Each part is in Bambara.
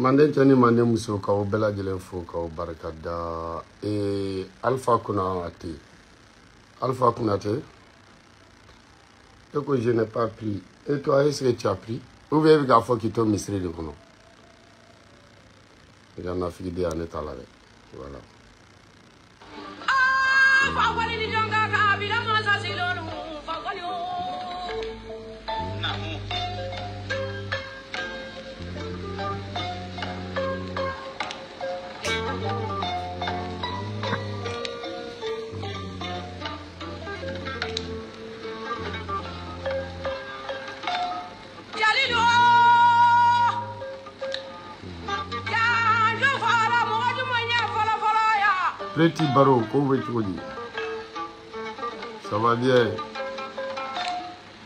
Manden chani manden muso kaw bela jelen fo kaw barakada Alpha Kunate. Alpha Kunate. Et que je n'ai pas pris. Et toi, est-ce que tu as pris? Ou bien il y a un qui t'a miséré de vous. Il y en a fait des années à l'arrêt. Voilà. Petit Barreau, comment veux-tu dire? Ça va bien.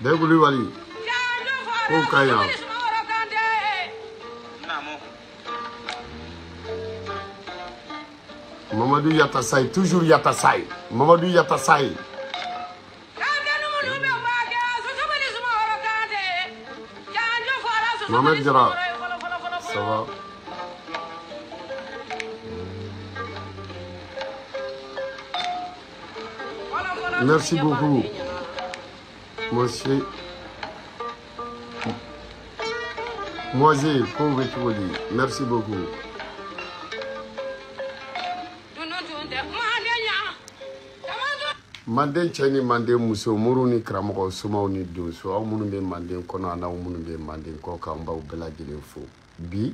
Dégoulé Wali. Kokaya. Mamadou Yatassaï, toujours Yatassaï. Mamadou Yatassaï. Mamadou Djara. Ça va? Merci beaucoup, monsieur. Moisé, comment veux-tu dire? Merci beaucoup. Manden chani manden muso muruni kramoko sumaw ni doso aw munu be manden kono ana munu be manden ko ka mbaw bela jelen fo bi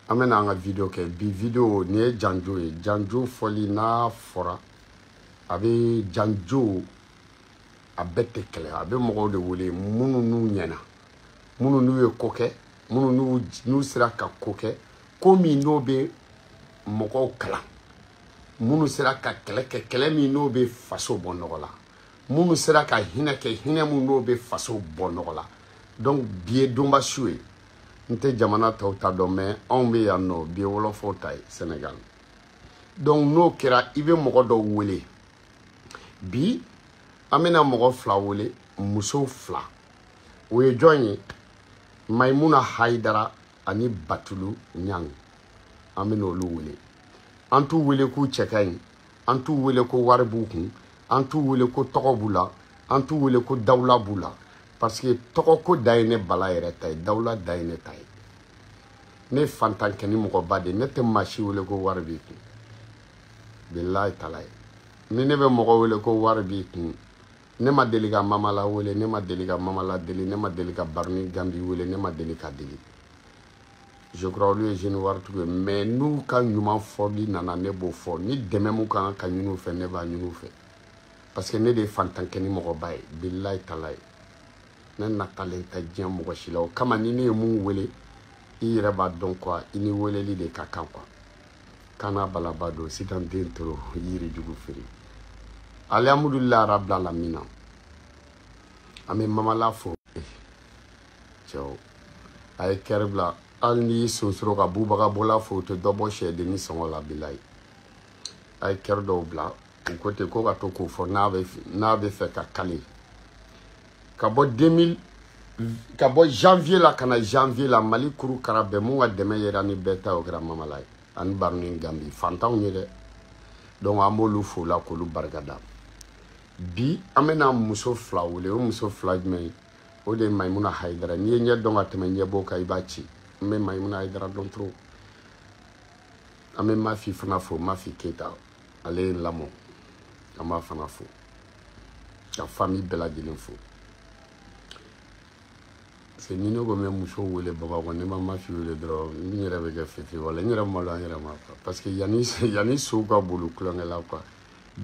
amena nga video ke bi video ne janjo foli na fora abe janjo abete kele abe mogo de wole munu nu nyana munu nu ye koke munu nu sira ka koke komi no be mogo kala munu sera ka kele mi no be faso bonogola munu sera ka hina mu no be faso bonogola donc bié domba sué nte jamana tawta do mais on be yanno bié wolofo tay Sénégal donc no kera ibe mogo do wele bi amena mogo fla wele muso fla we joñi Maymuna Haidara ani Batulu Nyang amena lu wele antu wele ko cɛkaɲi antu wele ko wari b'u kun antu wele ko tɔgɔ b'u la antu wele ko dawla b'u la parce que tɔgɔ ko da ye ne bala yɛrɛ ta ye dawla da ye ne ta ye ne fantan kɛni mɔgɔba de ne tɛ maa si wele ko wari b'i kun bilahi tala ye ni ne bɛ mɔgɔ wele ko wari b'i kun ne ma deli ka mama la wele ne ma deli ka mama la deli ne ma deli ka Barni Gambi wele ne ma deli ka deli je crois lui je ne vois tout mais nous quand nous m'en foli nana ne bo fo ni deme mu kan ka ñunu fe ne ba ñunu fe parce que ne de fantan keni mo bay billahi talay ne natalen ta jam mo shila o kama ni ne mu wele i reba donc quoi ini wele li de kakan quoi kana balabado sitan dentro yiri jugu firi alhamdulillah rabbil alamin ame mama la fo ciao ay kerbla alni sonsoro ka bubaga bola fo te dobo she de ni songo la bilay ay kerdo bla côté ko ka to ko fo na be fe ka kali ka bo 2000 ka bo janvier la kana janvier la Mali kuru karabe mu wa deme yera ni beta o gra mama lay an Barni Gambi fantaw ni de donc amolu fo la ko lu bargada bi amena muso fla wole o muso fla me o de Maymuna Haidara ni nye donga teme nye boka ibachi mais Maymuna Haidara don trop ame ma fi fana fo ma fi Keita ale lamo ama fana fo la famille bela jelen fo c'est ni no go me muso wele baba ko ne ma fi wele dro ni rebe ga fiti wala ni rebe ma parce que yani so ga bolu klonga la quoi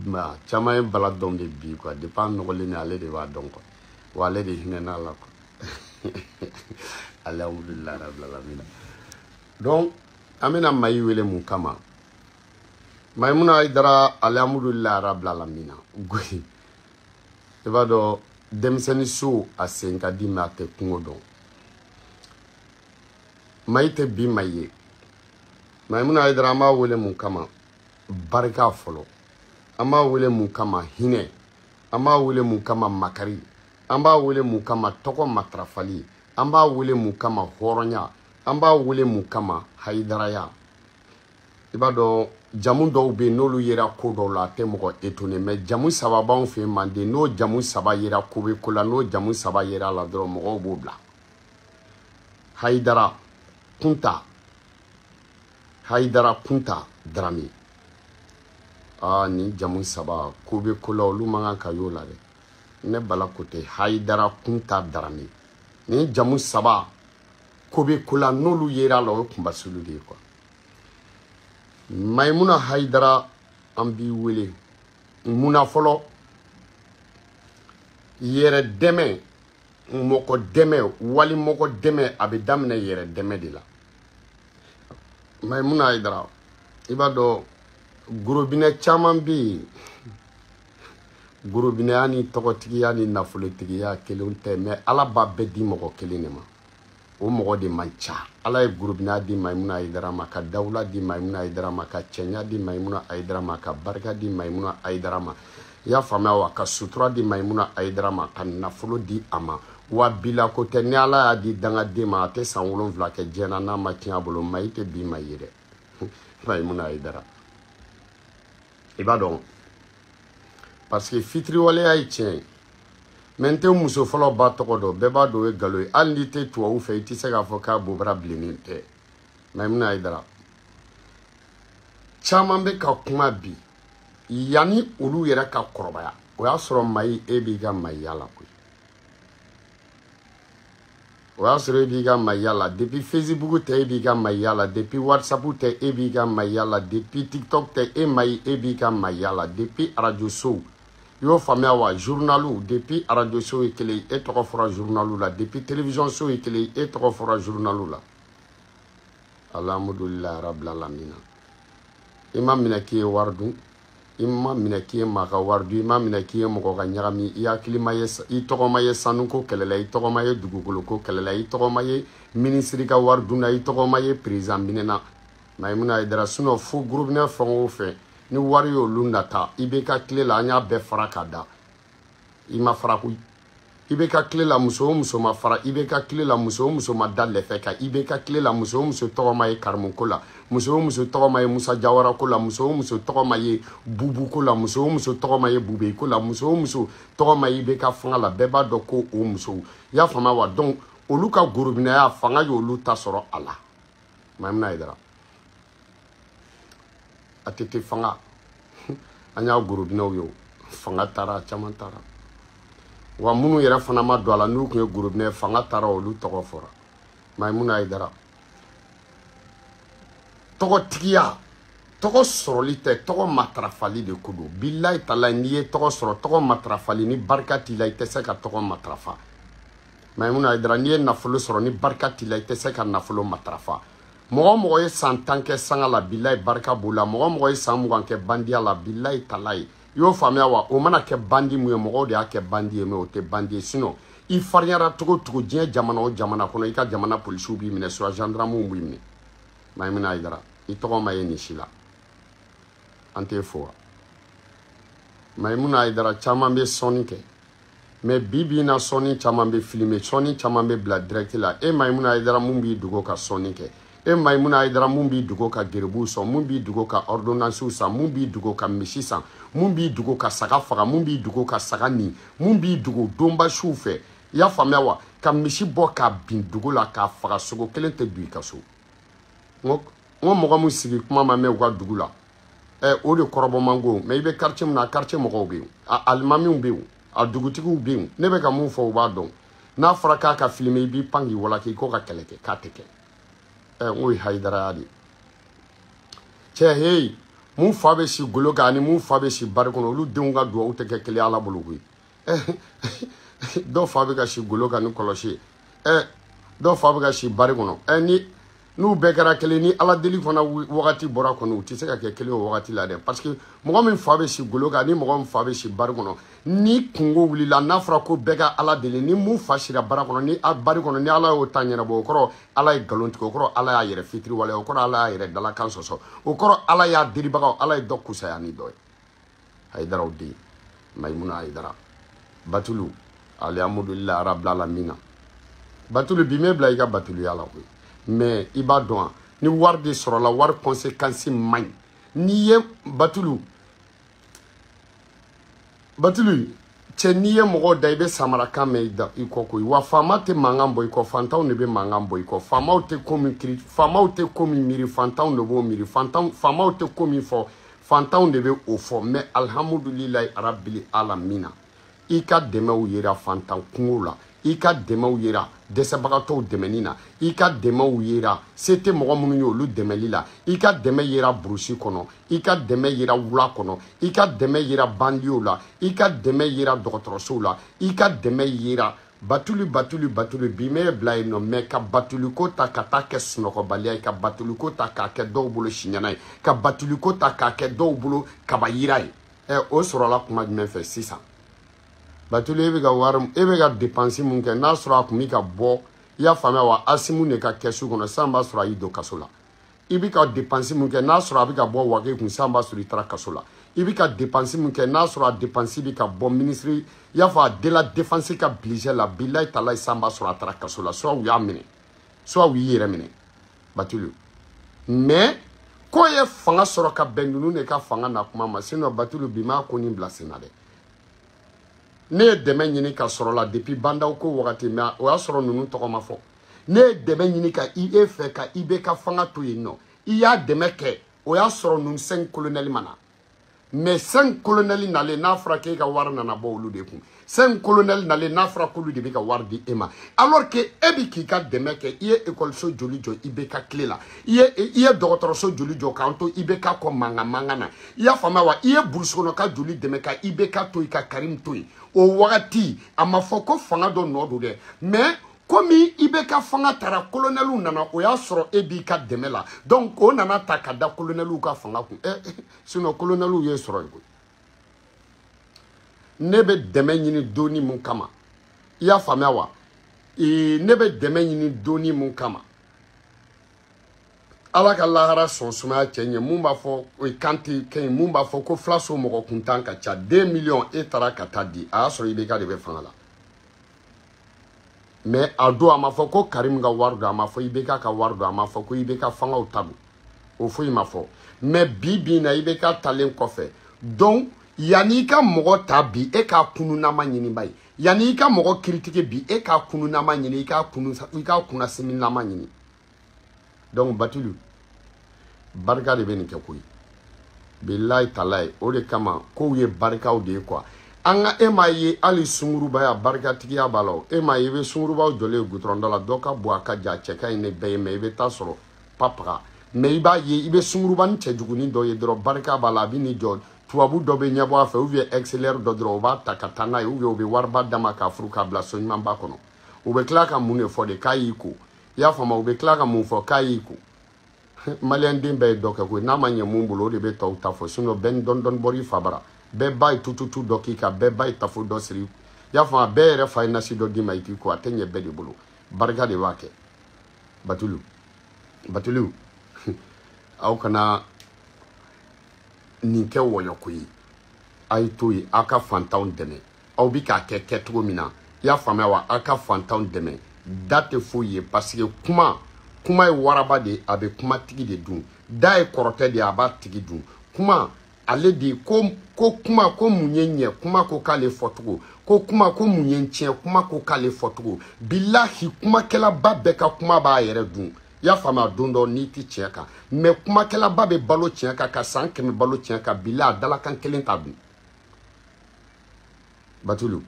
ma chama e bala dom de bi quoi dépend no le ni ale de va donc quoi wale de hinena la alhamdulillah rabbil alamin. Donc amena mayi wele mun kama Maimouna Aïdara alhamdulillah rabbil alamin. Goyi eba do demseni so asenka di mate kungo don maite bi maye Maimouna Aïdara ma wele mun kama barika folo ama wele mun kama hine ama wele mun kama makari amba wele mun kama toko matrafali amba wele mun kama horonya amba wele mun kama haidaraya ibado jamu dɔw be n'olu yera ko dɔw la tɛ mɔgɔ étonné mais jamu saba b'anw fɛ mande n'o jamu saba yera ko be ko la n'o jamu saba yera la dɔrɔn mɔgɔw b'o bila Haidara Kunta Drame ni jamu saba ko be ko la olu man kan ka y'o la dɛ ne bala ko tɛ Haidara Kunta Drame ni jamu saba ko be ko la n'olu yera la o kunba sulu de quoi Maimouna Haidara ambi wele muna folo yere deme moko deme wali moko deme abe damne yere deme de la Maimouna Haidara ibado gurubine chaman bi gurubine ani tokotigiya ni nafolotigiya kelen tɛ mais ala ba bɛɛ di mɔgɔ kelen de ma o mɔgɔ de man ca ala ye gurubina di Maimouna Haidara ma ka dawula di Maimouna Haidara ma ka cɛnya di Maimouna Haidara ma ka barika di Maimouna Haidara ma i y'a faamuya wa ka sutura di Maimouna Haidara ma ka nafolo di a ma wa bila ko tɛ ni ala y'a di dangaden ma a tɛ san 7 kɛ diɲɛ na n'a ma tiɲɛ a bolo ma i tɛ bi ma ye dɛ Maimouna Haidara i b'a dɔn parce que fitiriwaleya ye tiɲɛ ye mais te muso fɔlɔ ba tɔgɔ dɔn bɛɛ b'a dɔn o ye nkalon ye hali n'i tɛ tubabu fɛ i tɛ se k'a fɔ k'a bobara bilennen tɛ Maimouna Haidara caman bɛ ka kuma bi yanni olu yɛrɛ ka kɔrɔbaya o y'a sɔrɔ mayi e b'i ka mayiya la koyi o y'a sɔrɔ e b'i ka mayiya la depuis Facebook tɛ e b'i ka mayiya la depuis WhatsApp tɛ e b'i ka mayiya la depuis TikTok tɛ e mayi e b'i ka mayiya la depuis radio sow yo faamuya wa journalu depuis radio so ye kelen e tɔgɔ fɔra journalu la depuis télévision so ye kelen e tɔgɔ fɔra journalu la alhamdulillah rabbil alamin i ma minɛ k'i ye wari dun i ma minɛ k'i ye maa ka wari dun i ma minɛ k'i ye mɔgɔ ka ɲagami i hakili ma ye i tɔgɔ ma ye sanuko kɛlɛ la i tɔgɔ ma ye dugukoloko kɛlɛ la i tɔgɔ ma ye ministre ka wari dun na i tɔgɔ ma ye président minɛna Maimouna Haidara sinon fo groupinɛ fɛn o fɛn ni wari y'olu nata i bɛ ka tile la an y'a bɛɛ fara ka da i ma fara koyi i bɛ ka tile la muso o muso ma fara i bɛ ka tile la muso o muso ma da lɛfɛ kan i bɛ ka tile la muso o muso tɔgɔ ma ye Karimu ko la muso o muso tɔgɔ ma ye Musa Jawara ko la muso o muso tɔgɔ ma ye Bubu ko la muso o muso tɔgɔ ma ye Bube ko la muso o muso tɔgɔ ma ye i bɛ ka fanga la bɛɛ b'a dɔn ko o muso i y'a faamuya wa donc olu ka gorobinɛya fanga y'olu ta sɔrɔ a la Maimouna Haidara a tɛ fanga an y'a gorobinɛw ye fanga taara caman taara wa minnu yɛrɛ fana ma don a la n'u tun ye gorobinɛ fanga taara olu tɔgɔ fɔra Maimouna Haidara tɔgɔtigiya tɔgɔ sɔrɔli tɛ tɔgɔ matarafali de ko don bilahi talahi n'i ye tɔgɔ sɔrɔ tɔgɔ matarafali ni barika t'i la i tɛ se ka tɔgɔ matarafa Maimouna Haidara n'i ye nafolo sɔrɔ ni barika t'i la i tɛ se ka nafolo matarafa mɔgɔ mɔgɔ ye san 10 kɛ sanga la bilahi barika b'o la mɔgɔ mɔgɔ ye san 20 kɛ bandiya la bilahi talahi i y'o faamuya wa o mana kɛ bandi mun ye mɔgɔw de y'a kɛ bandi ye mais o tɛ bandi ye sinon i fariyara cogo o cogo diɲɛ jamana o jamana kɔnɔ i ka jamana polisiw b'i minɛ soit gendarmew b'i minɛ Maimouna Haidara i tɔgɔ ma ye nin si la an t'e fo wa Maimouna Haidara caman bɛ sɔnni kɛ mais bi in na sɔnni caman bɛ filmer sɔnni caman bɛ bila direct la e Maimouna Haidara mun b'i dogo ka sɔnni kɛ e Maimouna Haidara mun b'i dogo ka gerebuw sɔn mun b'i dogo ka ordonnances san mun b'i dogo ka misi san mun b'i dogo ka saga faga mun b'i dogo ka saga nin mun b'i dogo donbasiw fɛ i y'a faamuya wa ka misi bɔ k'a bin dogo la k'a faga sogo kelen tɛ don i ka so n ko mɔgɔ mun sigi kuma ma mɛn u ka dugu la o de kɔrɔbɔ man go mais i bɛ quartier min na quartier mɔgɔw bɛ yen a alimamiw bɛ yen a dugutigiw bɛ yen ne bɛ ka mun fɔ u b'a dɔn n'a fɔra k'a ka filmer i b'i pan k'i walaki k'o ka kɛlɛ kɛ k'a tɛ kɛ n ko ye Haidara de cɛ hey mun fa bɛ si golo kan ani mun fa bɛ si bari kɔnɔ olu denw ka duwawu tɛ kɛ kelen ala bolo koyi dɔw fa bɛ ka si golo kan ni kɔlɔsi dɔw fa bɛ ka si bari kɔnɔ ni n'u bɛɛ kɛra kelen ni ala deli fana wagati bɔra kɔnɔ u tɛ se ka kɛ kelen o wagati la dɛ parce que mɔgɔ min fa bɛ si golo kan ni mɔgɔ min fa bɛ si bari kɔnɔ ni kungo wulila n'a fɔra ko bɛɛ ka ala deli ni mun fa sira bara kɔnɔ ni bari kɔnɔ ni ala y'o ta ɲɛnabɔ o kɔrɔ ala ye nkalon tigɛ o kɔrɔ ala y'a yɛrɛ fitiri waleya o kɔrɔ ala y'a yɛrɛ dalakan sɔsɔ o kɔrɔ ala y'a diribagaw ala ye dɔ kusaya ni dɔ ye Hayidaraw den Mayimuna Hayidara Batulu alhamdulilahi rabbil alamin Batulu bi me bila i ka batuluya la koyi mais i b'a dɔn ni wari de sɔrɔla wari conséquence man ɲi n'i ye Batulu cɛ n'i ye mɔgɔ da i bɛ samarakan mɛn i kɔ koyi wa faama tɛ mankan bɔ i kɔ fantanw de bɛ mankan bɔ i kɔ faamaw tɛ ko min kiri faamaw tɛ ko min miiri fantanw de b'o miiri faamaw tɛ ko min fɔ fantanw de bɛ o fɔ mais alhamdulilahi rabbil alamina i ka dɛmɛw yera fantan kungo la i ka dɛmɛw yera dɛsɛbagatɔw dɛmɛni na i ka dɛmɛw yera se tɛ mɔgɔ minnu ye olu dɛmɛli la i ka dɛmɛ yera burusi kɔnɔ i ka dɛmɛ yera wula kɔnɔ i ka dɛmɛ yera banliyew la i ka dɛmɛ yera dɔgɔtɔrɔsow la i ka dɛmɛ yera Batulu bi me bila yen nɔ mais ka batuliko ta ka taa kɛ sunɔgɔbaliya ye ka batuliko ta k'a kɛ dɔw bolo siɲɛna ye ka batuliko ta k'a kɛ dɔw bolo kabayira ye o sɔrɔla kuma jumɛn fɛ sisan Batulu e bɛ ka wari e bɛ ka dépense mun kɛ n'a sɔrɔ a kun bɛ ka bɔ i y'a faamuya wa Asimu de ka kɛsu kɔnɔ sisan b'a sɔrɔ a y'i don kaso la i bɛ ka dépense mun kɛ n'a sɔrɔ a bɛ ka bɔ Wage kun sisan b'a sɔrɔ i taara kaso la i bɛ ka dépense mun kɛ n'a sɔrɔ a dépense bɛ ka bɔ ministre i y'a fɔ a de la défense ka budget la bilahi talahi sisan b'a sɔrɔ a taara kaso la soit u y'a minɛ soit u y'i yɛrɛ minɛ Batulu mais ko ye fanga sɔrɔ ka bɛn ninnu de ka fanga na kuma ma sinon Batulu bi m'a ko nin bila sen na dɛ ne ye dɛmɛ ɲini ka sɔrɔ la depuis bandaw ko wagati mais o y'a sɔrɔ ninnu tɔgɔ ma fɔ ne ye dɛmɛ ɲini ka i fɛ ka i bɛ ka fanga to yen nɔ i y'a dɛmɛ kɛ o y'a sɔrɔ ninnu 5 colonels ma na mais 5 colonels nalen n'a fɔra k'e ka wari nana bɔ olu de kun 5 colonels nalen n'a fɔra k'olu de bɛ ka wari di e ma alors que e bɛ k'i ka dɛmɛ kɛ i ye école joli jɔ i bɛ ka tile la i ye dɔgɔtɔrɔso joli jɔ k'an to i bɛ ka kɔ mankan na i y'a faamuya wa i ye burusi kɔnɔ ka joli dɛmɛ ka i bɛ ka to i ka Karim to yen o wagati a ma fɔ ko fanga dɔ nɔ don dɛ mais komi i bɛ ka fanga tara colonels nana o y'a sɔrɔ e b'i ka dɛmɛ la donc o nana ta ka da colonels ka fanga kun sinon colonels ye sɔrɔ yen koyi ne bɛ dɛmɛ ɲini doni mun kama i y'a faamuya wa ne bɛ dɛmɛ ɲini doni mun kama ala ka lahara sɔn sumaya cɛ ɲɛ mun b'a fɔ o ye Kante kɛ mun b'a fɔ ko filaso mɔgɔ kuntan ka ca 2 millions e taara ka taa di a y'a sɔrɔ IBK de bɛ fanga la mais a don a ma fɔ ko Karim ka wari don a ma fɔ IBK ka wari don a ma fɔ ko IBK fangaw ta don o foyi ma fɔ mais bi bi na IBK talen kɔfɛ donc yanni i ka mɔgɔ ta bi e k'a kununama ɲini ba ye yanni i ka mɔgɔ critique bi e k'a kununama ɲini i k'a kunasiminama ɲini donc Batulu barika de bɛ nin kɛ koyi bilahi talahi o de kama kow ye barikaw de ye quoi an ka e m'a ye hali sungurubaya barikatigiya b'a la e m'a ye i bɛ sungurubaw jɔlen goudron da la dɔ ka bɔ a ka ja cɛ ka ɲi ne bɛɛ ye mais i bɛ taa sɔrɔ papaga mais i b'a ye i bɛ sungurubani cɛjugunin dɔ ye dɔrɔn barika b'a la a bɛ n'i jɔ tubabu dɔ bɛ ɲɛbɔ a fɛ ou bien XLR dɔ dɔrɔn o b'a ta ka taa n'a ye ou bien o bɛ wariba d'a ma k'a furu k'a bila so ɲumanba kɔnɔ u bɛ tila ka mun de fɔ de k'a y'i ko i y'a faamu u bɛ tila ka mun fɔ k'a y'i ko maliyɛn den bɛɛ ye dɔ kɛ koyi n'a ma ɲɛ mun bolo o de bɛ tɔw ta fɔ sinon bɛɛ ni dɔɔni bɔra i fa bara bɛɛ ba ye tututu dɔ k'i kan bɛɛ ba ye tafo dɔ siri i y'a faamu bɛɛ yɛrɛ fa ye nasi dɔ d'i ma i k'i ko a tɛ ɲɛ bɛɛ de bolo barika de b'a kɛ Batulu aw kana nin kɛ wɔyɔko ye a ye to ye aw ka fantanw dɛmɛ aw bɛ k'a kɛ kɛcogo min na i y'a faamuya wa aw ka fantanw dɛmɛ da tɛ foyi ye parce que kuma ye waraba de ye a bɛ kumatigi de dun da ye kɔrɔtɛ de ye a b'a tigi dun kuma ale de ko kuma ko mun ye ɲɛ kuma ko k'ale fɔcogo ko kuma ko mun ye tiɲɛ kuma ko k'ale fɔcogo bilahi kumakɛlaba bɛɛ ka kuma b'a yɛrɛ dun i y'a faamuya don dɔ n'i tɛ tiɲɛ kan mais kumakɛlaba bɛ balo tiɲɛ kan ka san 100 balo tiɲɛ kan bilahi a dalakan kelen t'a dun Batulu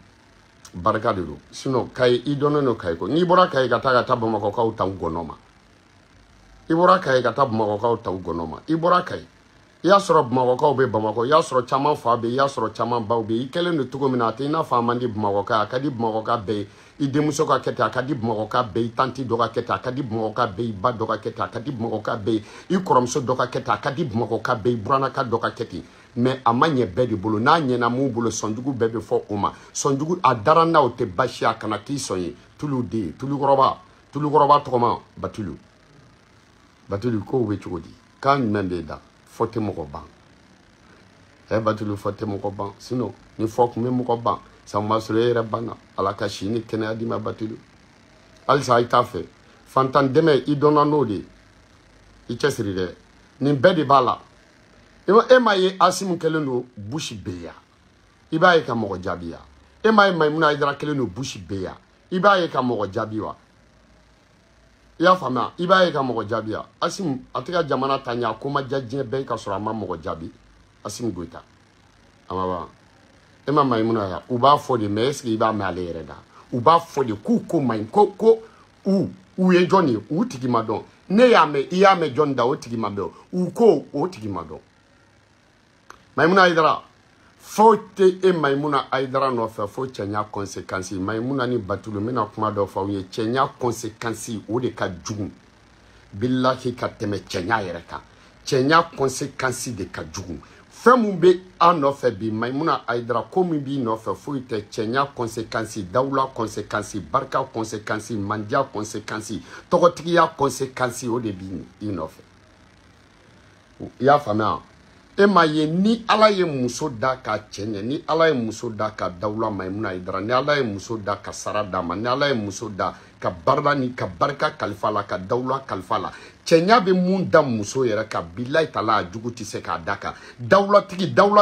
barika de don sinon Kayi i dɔnnen don Kayi ko n'i bɔra Kayi ka taa Bamakɔkaw ta u gɔnɔ ma i bɔra Kayi ka taa Bamakɔkaw ta u gɔnɔ ma i bɔra Kayi y'a sɔrɔ Bamakɔkaw bɛ Bamakɔ, y'a sɔrɔ caman fa bɛ, y'a sɔrɔ caman baw bɛ, i kɛlen don cogo min na a tɛ i n'a fɔ a man di Bamakɔka, a ka di Bamakɔka bɛɛ ye, i denmuso ka kɛ ten, a ka di Bamakɔka bɛɛ ye, i tanti dɔ ka kɛ ten, a ka di Bamakɔka bɛɛ ye, i ba dɔ ka kɛ ten, a ka di Bamakɔka bɛɛ ye, i kɔrɔmuso dɔ ka kɛ ten, a ka di Bamakɔka bɛɛ ye, i buranaka dɔ ka kɛ ten, mais a ma ɲɛ bɛɛ de bolo, n'a ɲɛna mun bolo sɔnjugu bɛɛ bɛ fɔ o ma, sɔnjugu a dara n'a o tɛ basi a kana k'i sɔn ye, tulu den, tulukɔrɔba tɔgɔma Batulu, Batulu kow bɛ cogo di, kan jumɛn b'e da, fɔ tɛ mɔgɔ ban. Batulu fɔ tɛ mɔgɔ ban sinon ni fɔ kun bɛ mɔgɔ ban san ma sɔrɔ e yɛrɛ banna ala ka si ni kɛnɛya di ma Batulu halisa i t'a fɛ fantan dɛmɛ i dɔnna n'o de i cɛsiri dɛ nin bɛɛ de b'a la e m'a ye Asimu kɛlen don Bush bɛ yan i b'a ye ka mɔgɔ jaabi ya e m'a ye Maimuna Haidara kɛlen don Bush bɛ yan i b'a ye ka mɔgɔ jaabi wa i y'a faamuya i b'a ye ka mɔgɔ jaabi ya Asimu a tɛ ka jamana ta ɲɛ a ko ma diya diɲɛ bɛɛ ka sɔrɔ a ma mɔgɔ jaabi Asimu Goita amaba e ma Maimuna ya u b'a fɔ de mais est-ce que i b'a mɛn ale yɛrɛ da u b'a fɔ de k'u ko man ko u ye jɔn ye u tigi ma dɔn ne y'a mɛn i y'a mɛn jɔn da o tigi ma dɔn u ko o tigi ma dɔn Maimuna Haidara fo tɛ e Maimuna Haidara nɔfɛ fo cɛnya conséquence Maimuna ni Batulu mina kuma dɔ fɔ aw ye cɛnya conséquence o de ka jugu billahi ka tɛmɛ cɛnya yɛrɛ kan cɛnya conséquence de ka jugu fɛn mun bɛ an nɔfɛ bi Maimuna Haidara ko min b'i nɔfɛ foyi tɛ cɛnya conséquence dawula conséquence barika conséquence mandiya conséquence tɔgɔtigiya conséquence o de b'i nɔfɛ i y'a faamuya e m'a ye ni ala ye muso da ka cɛ ɲɛ ni ala ye muso da ka dawula Maimuna Haidara ni ala ye muso da ka sara d'a ma ni ala ye muso da ka barika ni ka barika kalifa la ka dawula kalifa la cɛnya bɛ mun da muso yɛrɛ kan bilahi taala a jugu tɛ se k'a da kan dawula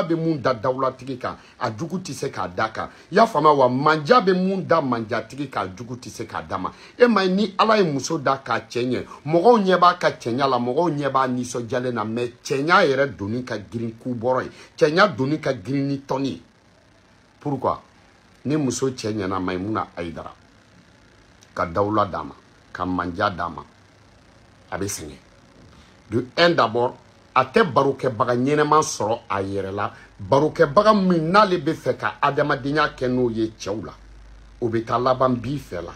bɛ mun da dawulatigi kan a jugu tɛ se k'a da kan i y'a faamuya wa manja bɛ mun da manjatigi kan a jugu tɛ se k'a da ma e ma ye ni ala ye muso da k'a cɛ ɲɛ mɔgɔw ɲɛ b'a ka cɛnya la mɔgɔw ɲɛ b'a nisɔndiyalen na mais cɛnya yɛrɛ donni ka girin k'u bɔrɔ ye cɛnya donni ka girin ni tɔni ye pourquoi ni muso cɛ ɲɛna Maimuna Haidara ka dawula d'a ma ka manja d'a ma a bɛ sɛgɛn de un d'abord a tɛ barokɛbaga ɲɛnɛman sɔrɔ a yɛrɛ la barokɛbaga min n'ale bɛ fɛ ka adamadenya kɛ n'o ye cɛw la o bɛ taa laban b'i fɛ la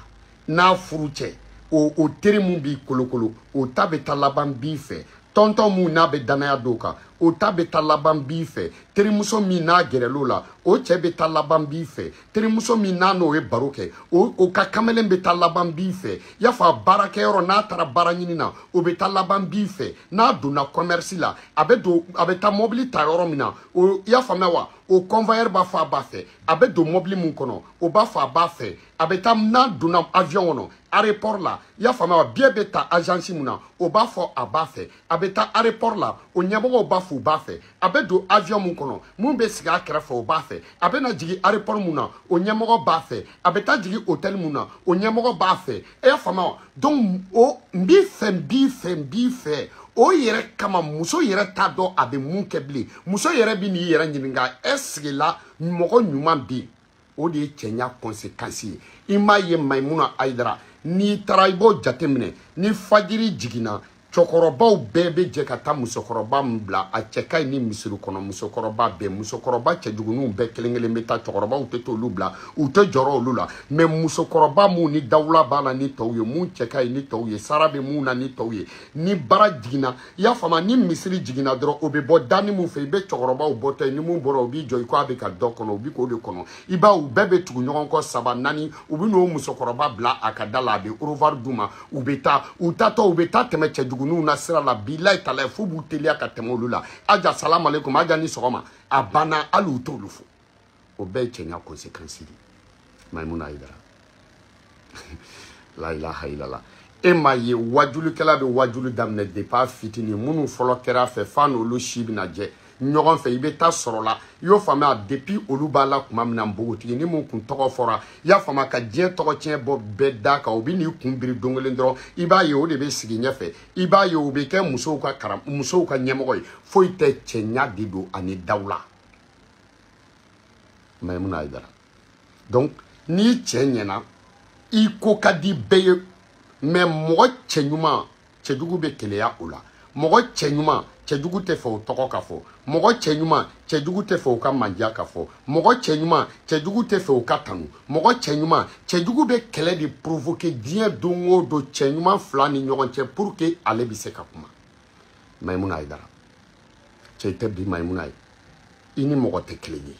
n'a furu cɛ o teri mun b'i kolokolo o ta bɛ taa laban b'i fɛ tɔntɔn mun n'a bɛ danaya d'o kan o ta bɛ taa laban b'i fɛ terimuso min n'a gɛrɛl'o la o cɛ bɛ taa laban b'i fɛ terimuso min n'a n'o ye baro kɛ o ka kamalen bɛ taa laban b'i fɛ i y'a fɔ a baarakɛyɔrɔ n'a taara baara ɲini na o bɛ taa laban b'i fɛ n'a donna commerce la a bɛ taa mobili ta yɔrɔ min na o i y'a faamuya wa o convoyeur b'a fɔ a b'a fɛ a bɛ don mobili mun kɔnɔ o b'a fɔ a b'a fɛ a bɛ taa n'a donna avion kɔnɔ aéroport la i y'a faamuya wa billet bɛ ta agence mun na o b'a fɔ a b'a fɛ a bɛ taa aéroport la o ɲɛmɔgɔw b'a fɔ u b'a fɛ a bɛ don avion mun kɔnɔ mun bɛ sigi a kɛrɛfɛ o b'a fɛ a bɛ na jigin aéroport mun na o ɲɛmɔgɔ b'a fɛ a bɛ taa jigin hôtel mun na o ɲɛmɔgɔ b'a fɛ e y'a faamuya wa donc o n b'i fɛ o yɛrɛ kama muso yɛrɛ t'a dɔn a bɛ mun kɛ bilen muso yɛrɛ bɛ n'i yɛrɛ ɲininka est-ce que la mɔgɔ ɲuman bɛ yen o de ye cɛnya conséquence ye i m'a ye Maimuna Haidara n'i taara i b'o jateminɛ ni fajiri jiginna cɛkɔrɔbaw bɛɛ bɛ jɛ ka taa musokɔrɔba min bila a cɛ ka ɲi ni misiri kɔnɔ musokɔrɔba bɛɛ musokɔrɔba cɛjuguninw bɛɛ kelen kelen bɛ taa cɛkɔrɔbaw tɛ t'olu bila u tɛ jɔrɔ olu la mais musokɔrɔba mun ni dawula b'a la ni tɔw ye mun cɛ ka ɲi ni tɔw ye sara bɛ mun na ni tɔw ye ni baara jiginna i y'a faamuya ni misiri jiginna dɔrɔn o bɛ bɔ dani mun fɛ i bɛ cɛkɔrɔbaw bɔtɔ ye ni mun bɔra o b'i jɔ i ko a bɛ ka dɔ kɔnɔ o bɛ k'o de kɔnɔ i b'a u bɛɛ bɛ tugu ɲɔgɔn kɔ saba naani u bɛ n'o musokɔrɔba bila a ka da la a bɛ au revoir d'u ma u bɛ taa u taatɔ u bɛ taa tɛmɛ cɛjuguninw na sira la bilahi taala fo b'u teliya ka tɛmɛ olu la aja salamu alaikum aja ni sɔgɔma a banna hali u t'olu fo o bɛɛ ye cɛnya conséquence de Maimuna Haidara la ilaha illallah e m'a ye wajulikɛla bɛ wajulu daminɛ depuis a fitinin minnu fɔlɔ kɛra a fɛ f'a n'olu si bɛna jɛ ɲɔgɔn fɛ i bɛ taa sɔrɔ la i y'o faamuya depuis olu b'a la tuma min na npogotigi ni mun kun tɔgɔ fɔra i y'a faamuya ka diɲɛ tɔgɔ tiɲɛ bɔ bɛɛ da kan o bɛ n'i kun biri don kelen dɔrɔn i b'a ye o de bɛ sigi ɲɛfɛ i b'a ye o bɛ kɛ musow ka ɲɛmɔgɔ ye foyi tɛ cɛnya de don ani dawula Maimuna Haidara donc n'i cɛ ɲɛna i ko ka di bɛɛ ye mais mɔgɔ cɛ ɲuman cɛjugu bɛ keleya o la mɔgɔ cɛ ɲuman cɛjugu tɛ fɛ o tɔgɔ ka fɔ mɔgɔ cɛ ɲuman cɛjugu tɛ fɛ o ka mandiya ka fɔ mɔgɔ cɛ ɲuman cɛjugu tɛ fɛ o ka tanu mɔgɔ cɛ ɲuman cɛjugu bɛ kɛlɛ de provoquer diɲɛ don o don cɛ ɲuman fila ni ɲɔgɔn cɛ pour que ale bɛ se ka kuma Maimouna Aidara cɛ tɛ bi Maimouna ye i ni mɔgɔ tɛ kelen ye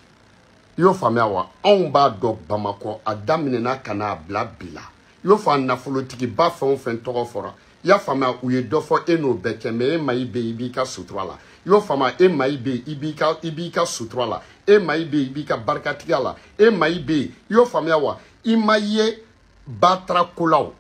i y'o faamuya wa anw b'a dɔn Bamakɔ a daminɛna ka n'a bila bi la i y'o fɔ nafolotigiba fɛn o fɛn tɔgɔ fɔra i y'a faamuya u ye dɔ fɔ e n'o bɛɛ kɛ mais e mayi bɛ i b'i ka sutura la i y'o faamuya e mayi bɛ i b'i ka sutura la e mayi bɛ i b'i ka barikatigiya la e mayi bɛ i y'o faamuya wa i ma ye baatarakolaw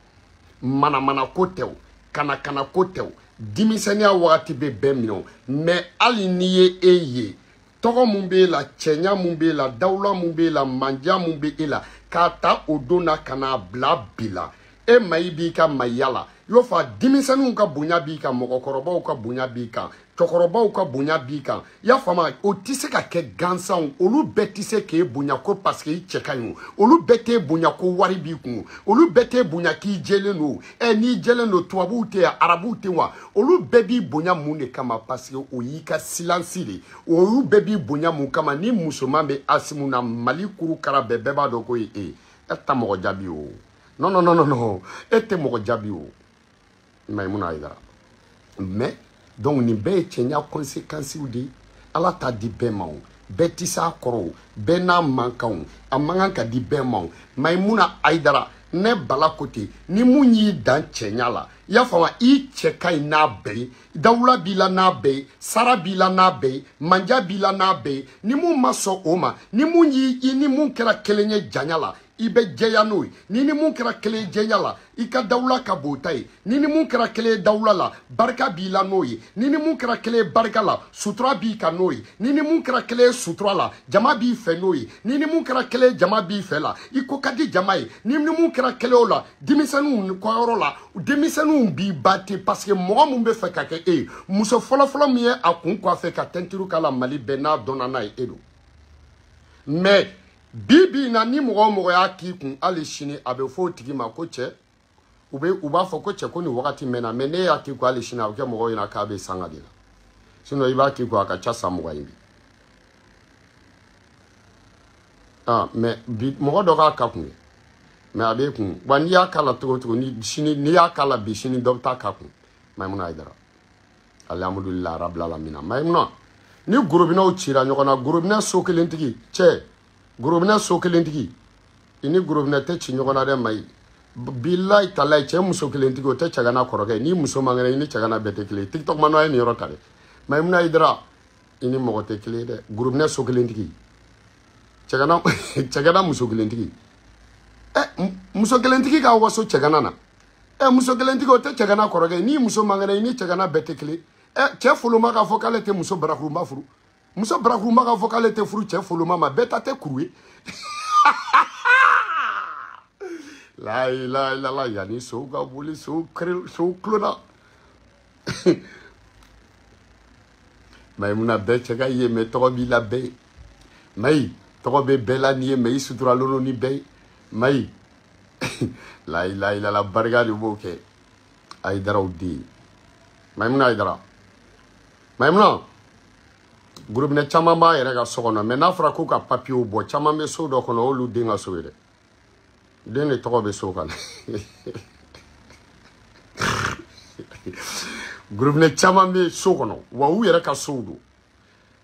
manamana ko tɛ o kana ko tɛ o denmisɛnniya wagati bɛ bɛɛ minɛ o mais hali n'i ye e ye tɔgɔ mun b'e la cɛɲa mun b'e la dawula mun b'e la mandiya mun b'e la k'a ta o don na ka n'a bila bi la e mayi b'i ka mayiya la i y'o fɔ denmisɛnninw ka bonya b'i kan mɔgɔkɔrɔbaw ka bonya b'i kan cɛkɔrɔbaw ka bonya b'i kan i y'a faamuya o tɛ se ka kɛ gansanw olu bɛɛ tɛ se k'e bonya ko parce que i cɛ ka ɲi o olu bɛɛ t'e bonya ko wari b'i kun olu bɛɛ t'e bonya k'i jɛlen don n'i jɛlen don tubabuw tɛ yan arabuw tɛ wa olu bɛɛ b'i bonya mun de kama parce que o y'i ka silence de olu bɛɛ b'i bonya mun kama ni musoman bɛ Asimu na Mali kurukara bɛɛ b'a dɔn ko ye e tɛ mɔgɔ jaabi o non e tɛ mɔgɔ jaabi o Maimouna Aidara mais donc nin bɛɛ ye cɛɲa conséquences de ala t'a di bɛɛ ma o bɛɛ tɛ s'a kɔrɔ o bɛɛ n'a mankanw a man kan ka di bɛɛ ma o Maimouna Aidara ne bala ko ten ni mun y'i dan cɛɲa la i y'a faamuya i cɛ ka ɲi n'a bɛɛ ye dawula b'i la n'a bɛɛ ye sara b'i la n'a bɛɛ ye manja b'i la n'a bɛɛ ye ni mun ma sɔn o ma ni mun kɛra kelen ye janya la i bɛ jɛya n'o ye ni mun kɛra kelen ye jɛya la i ka dawula ka bon ta ye ni mun kɛra kelen ye dawula la barika b'i la n'o ye ni mun kɛra kelen ye barika la sutura b'i kan n'o ye ni mun kɛra kelen ye sutura la jama b'i fɛ n'o ye ni mun kɛra kelen ye jama b'i fɛ la i ko ka di jama ye ni mun kɛra kelen o la denmisɛnninw kɔyɔrɔ la denmisɛnninw b'i ba ten parce que mɔgɔ mun bɛ fɛ ka kɛ e ye muso fɔlɔfɔlɔ min ye a kun kɔfɛ ka tɛntiri k'a la Mali bɛɛ n'a dɔnna n'a ye e don mais bibi na ni mɔgɔ y'a k'i kun hali sini a bɛ fɔ o tigi ma ko cɛ u b'a fɔ ko cɛ ko ni wagati mɛnna mais ne y'a k'i kun hali sini a bɛ kɛ mɔgɔw ɲɛna k'a bɛ sanga de la sinon i b'a k'i kun a ka ca san 20 ye bi mais bi mɔgɔ dɔ k'a ka kun ye mais a b'e kun wa n'i y'a k'a la cogo cogo n'i y'a k'a la bi sini dɔ bɛ taa k'a kun Maimouna Aidara alhamdulilahi rabbil alamin Maimouna ni gorobinɛw cira ɲɔgɔn na gorobinɛ so kelen tigi cɛ gorobinɛ so kelen tigi i ni gorobinɛ tɛ ci ɲɔgɔn na dɛ mayi bilahi talayi cɛ muso kelen tigi o tɛ cɛgana kɔrɔkɛ ni muso man kɛnɛ i ni cɛgana bɛɛ tɛ kelen TikTok ma nɔ ye nin yɔrɔ ta dɛ Maimouna Aidara i ni mɔgɔ tɛ kelen dɛ gorobinɛ so kelen tigi cɛgana muso kelen tigi muso kelen tigi ka waso cɛgana na muso kelen tigi o tɛ cɛgana kɔrɔkɛ ni muso man kɛnɛ i ni cɛgana bɛɛ tɛ kelen cɛ foloma k'a fɔ k'ale tɛ muso barakurunba furu muso barakurunba k'a fɔ k'ale tɛ furu cɛ foloma ma bɛɛ ta tɛ kuru ye la ilaha illallah yanni sow ka boli sow kulona Maimouna bɛɛ cɛ ka ye mais tɔgɔ b'i la bɛɛ ye mayi tɔgɔ bɛ bɛɛ la nin ye mais i suturalen don ni bɛɛ ye mayi la ilaha illallah barika de b'o kɛ Aidaraw den Maimouna Aidara Maimouna gorobinɛ caman b'a yɛrɛ ka so kɔnɔ mais n'a fɔra ko ka papiyew bɔ caman bɛ so dɔ kɔnɔ olu den ka so ye dɛ den de tɔgɔ bɛ so kan gorobinɛ caman bɛ so kɔnɔ wa u yɛrɛ ka sow don